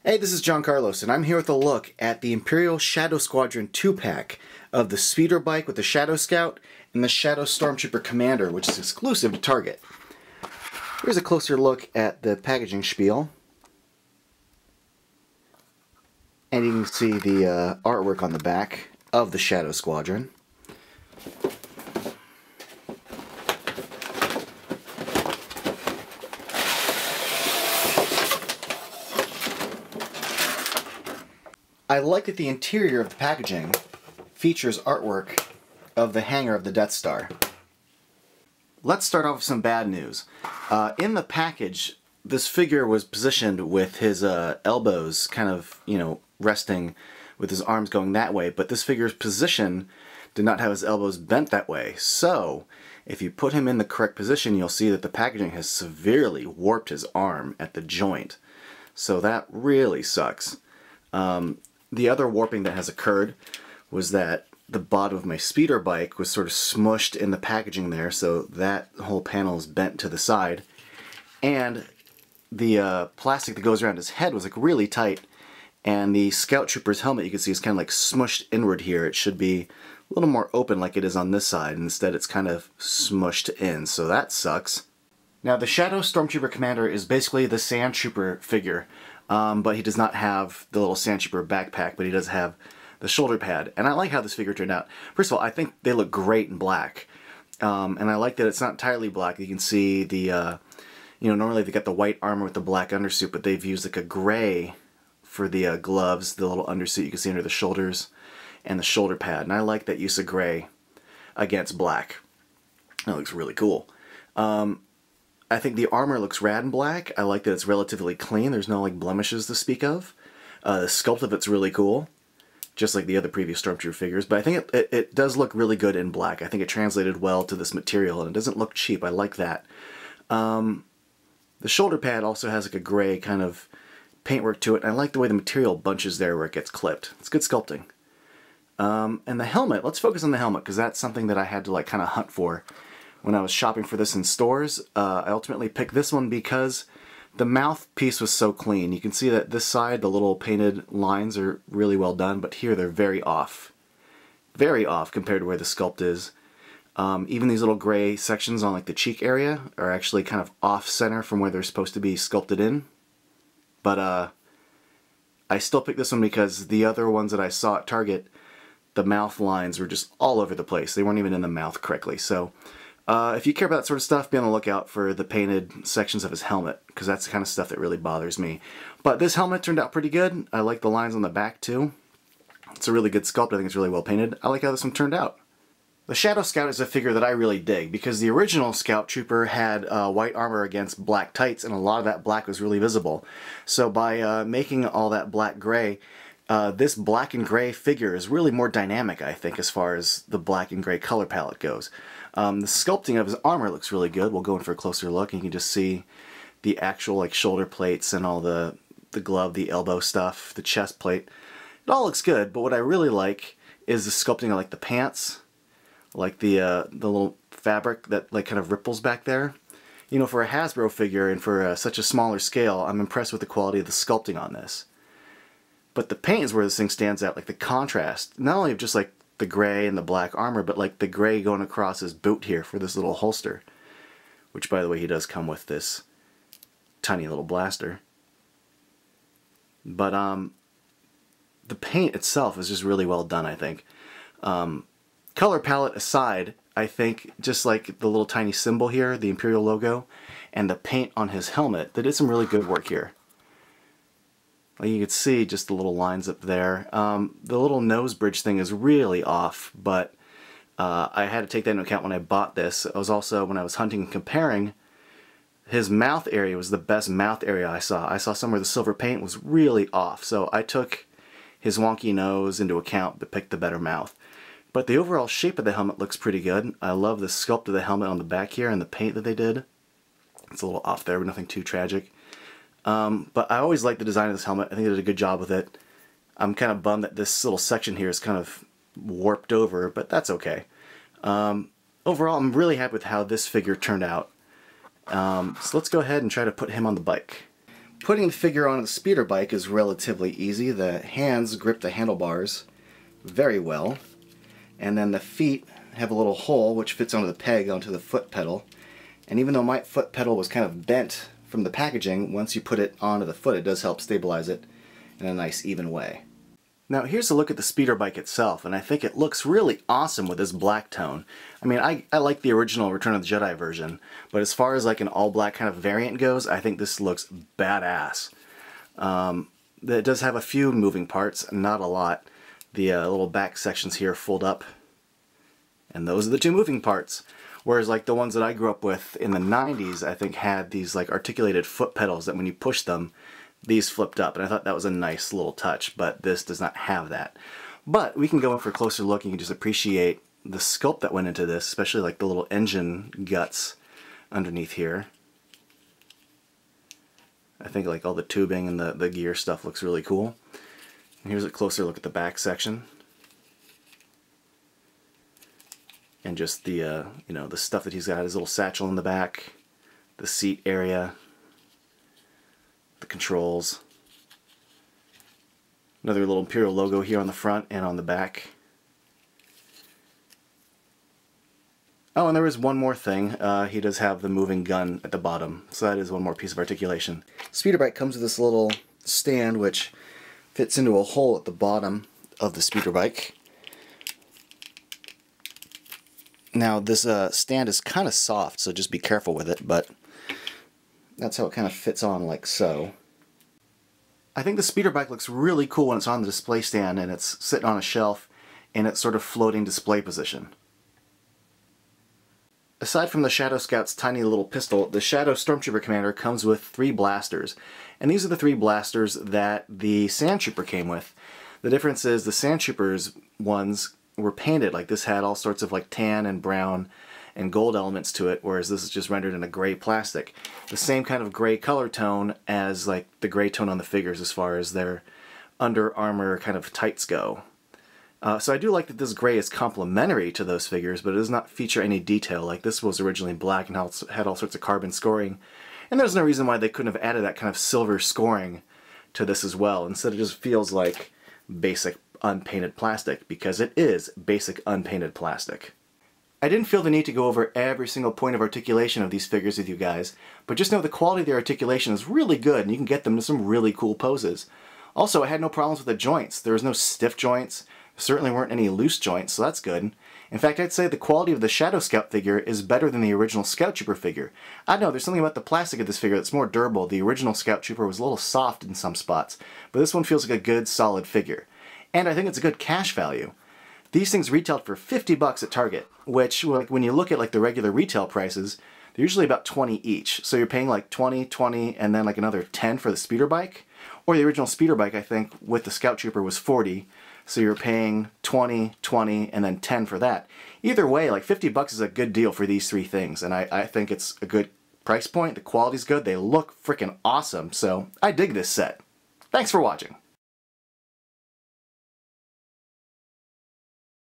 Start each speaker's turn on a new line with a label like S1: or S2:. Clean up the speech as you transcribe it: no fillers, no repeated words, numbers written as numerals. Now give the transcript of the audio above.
S1: Hey, this is John Carlos, and I'm here with a look at the Imperial Shadow Squadron 2-pack of the speeder bike with the Shadow Scout and the Shadow Stormtrooper Commander, which is exclusive to Target. Here's a closer look at the packaging spiel. And you can see the artwork on the back of the Shadow Squadron. I like that the interior of the packaging features artwork of the hangar of the Death Star. Let's start off with some bad news. In the package, this figure was positioned with his elbows kind of, resting with his arms going that way, but this figure's position did not have his elbows bent that way. So, if you put him in the correct position, you'll see that the packaging has severely warped his arm at the joint. So that really sucks. The other warping that has occurred was that the bottom of my speeder bike was sort of smushed in the packaging there, so that whole panel is bent to the side. And the plastic that goes around his head was like really tight, and the Scout Trooper's helmet you can see is kind of like smushed inward here. It should be a little more open like it is on this side. Instead it's kind of smushed in, so that sucks. Now the Shadow Stormtrooper Commander is basically the Sand Trooper figure. But he does not have the little Sand Trooper backpack, but he does have the shoulder pad. And I like how this figure turned out. First of all, I think they look great in black. And I like that it's not entirely black. You can see the, normally they got the white armor with the black undersuit, but they've used like a gray for the gloves, the little undersuit you can see under the shoulders, and the shoulder pad. And I like that use of gray against black. That looks really cool. I think the armor looks rad in black. I like that it's relatively clean. There's no like blemishes to speak of. The sculpt of it's really cool, just like the other previous Stormtrooper figures. But I think it does look really good in black. I think it translated well to this material, and it doesn't look cheap. I like that. The shoulder pad also has like a gray kind of paintwork to it, and I like the way the material bunches there where it gets clipped. It's good sculpting. And the helmet, let's focus on the helmet, because that's something that I had to like kind of hunt for. When I was shopping for this in stores, I ultimately picked this one because the mouthpiece was so clean. You can see that this side, the little painted lines are really well done, but here they're very off. Very off compared to where the sculpt is. Even these little gray sections on like the cheek area are actually kind of off-center from where they're supposed to be sculpted in. But I still picked this one because the other ones that I saw at Target, the mouth lines were just all over the place. They weren't even in the mouth correctly. So if you care about that sort of stuff, be on the lookout for the painted sections of his helmet, because that's the kind of stuff that really bothers me. But this helmet turned out pretty good. I like the lines on the back too. It's a really good sculpt. I think it's really well painted. I like how this one turned out. The Shadow Scout is a figure that I really dig, because the original Scout Trooper had white armor against black tights, and a lot of that black was really visible. So by making all that black gray, this black and gray figure is really more dynamic, I think, as far as the black and gray color palette goes. The sculpting of his armor looks really good. We'll go in for a closer look, and you can just see the actual like shoulder plates and all the glove, the elbow stuff, the chest plate. It all looks good, but what I really like is the sculpting of like the pants, like the little fabric that like kind of ripples back there. You know, for a Hasbro figure and for such a smaller scale, I'm impressed with the quality of the sculpting on this. But the paint is where this thing stands out, like the contrast, not only of just like the gray and the black armor, but like the gray going across his boot here for this little holster. Which, by the way, he does come with this tiny little blaster. But the paint itself is just really well done, I think. Color palette aside, I think just like the little tiny symbol here, the Imperial logo, and the paint on his helmet, they did some really good work here. Like you can see just the little lines up there. The little nose bridge thing is really off, but I had to take that into account when I bought this. I was also, when I was hunting and comparing, his mouth area was the best mouth area I saw. I saw somewhere the silver paint was really off, so I took his wonky nose into account but picked the better mouth. But the overall shape of the helmet looks pretty good. I love the sculpt of the helmet on the back here and the paint that they did. It's a little off there, but nothing too tragic. But I always liked the design of this helmet. I think they did a good job with it. I'm kind of bummed that this little section here is kind of warped over, but that's okay. Overall, I'm really happy with how this figure turned out. So let's go ahead and try to put him on the bike. Putting the figure on the speeder bike is relatively easy. The hands grip the handlebars very well, and then the feet have a little hole which fits onto the peg onto the foot pedal. And even though my foot pedal was kind of bent from the packaging, once you put it onto the foot it does help stabilize it in a nice even way. Now here's a look at the speeder bike itself, and I think it looks really awesome with this black tone. I mean, I like the original Return of the Jedi version, but as far as like an all-black kind of variant goes, I think this looks badass. It does have a few moving parts, not a lot. The little back sections here fold up, and those are the two moving parts. Whereas like the ones that I grew up with in the 90s, I think had these like articulated foot pedals that when you push them, these flipped up, and I thought that was a nice little touch, but this does not have that. But we can go in for a closer look and you can just appreciate the sculpt that went into this, especially like the little engine guts underneath here. I think like all the tubing and the gear stuff looks really cool. And here's a closer look at the back section. And just the, you know, the stuff that he's got, his little satchel in the back, the seat area, the controls. Another little Imperial logo here on the front and on the back. Oh, and there is one more thing. He does have the moving gun at the bottom, so that is one more piece of articulation. Speeder bike comes with this little stand which fits into a hole at the bottom of the speeder bike. Now this stand is kind of soft, so just be careful with it, but that's how it kind of fits on like so. I think the speeder bike looks really cool when it's on the display stand and it's sitting on a shelf in its sort of floating display position. Aside from the Shadow Scout's tiny little pistol, the Shadow Stormtrooper Commander comes with 3 blasters. And these are the 3 blasters that the Sand Trooper came with. The difference is the Sand Trooper's ones were painted, like this had all sorts of like tan and brown and gold elements to it, whereas this is just rendered in a gray plastic. The same kind of gray color tone as like the gray tone on the figures as far as their Under Armour kind of tights go. So I do like that this gray is complementary to those figures, but it does not feature any detail. Like this was originally black and had all sorts of carbon scoring, and there's no reason why they couldn't have added that kind of silver scoring to this as well. Instead it just feels like basic unpainted plastic, because it is basic unpainted plastic. I didn't feel the need to go over every single point of articulation of these figures with you guys, but just know the quality of their articulation is really good and you can get them to some really cool poses. Also, I had no problems with the joints. There was no stiff joints. Certainly weren't any loose joints, so that's good. In fact, I'd say the quality of the Shadow Scout figure is better than the original Scout Trooper figure. I don't know, there's something about the plastic of this figure that's more durable. The original Scout Trooper was a little soft in some spots, but this one feels like a good, solid figure. And I think it's a good cash value. These things retailed for $50 at Target, which, like, when you look at like the regular retail prices, they're usually about 20 each. So you're paying like 20, 20, and then like another 10 for the speeder bike. Or the original speeder bike, I think, with the Scout Trooper was 40. So you're paying 20, 20, and then 10 for that. Either way, like $50 is a good deal for these 3 things, and I think it's a good price point. The quality's good, they look freaking awesome, so I dig this set. Thanks for watching.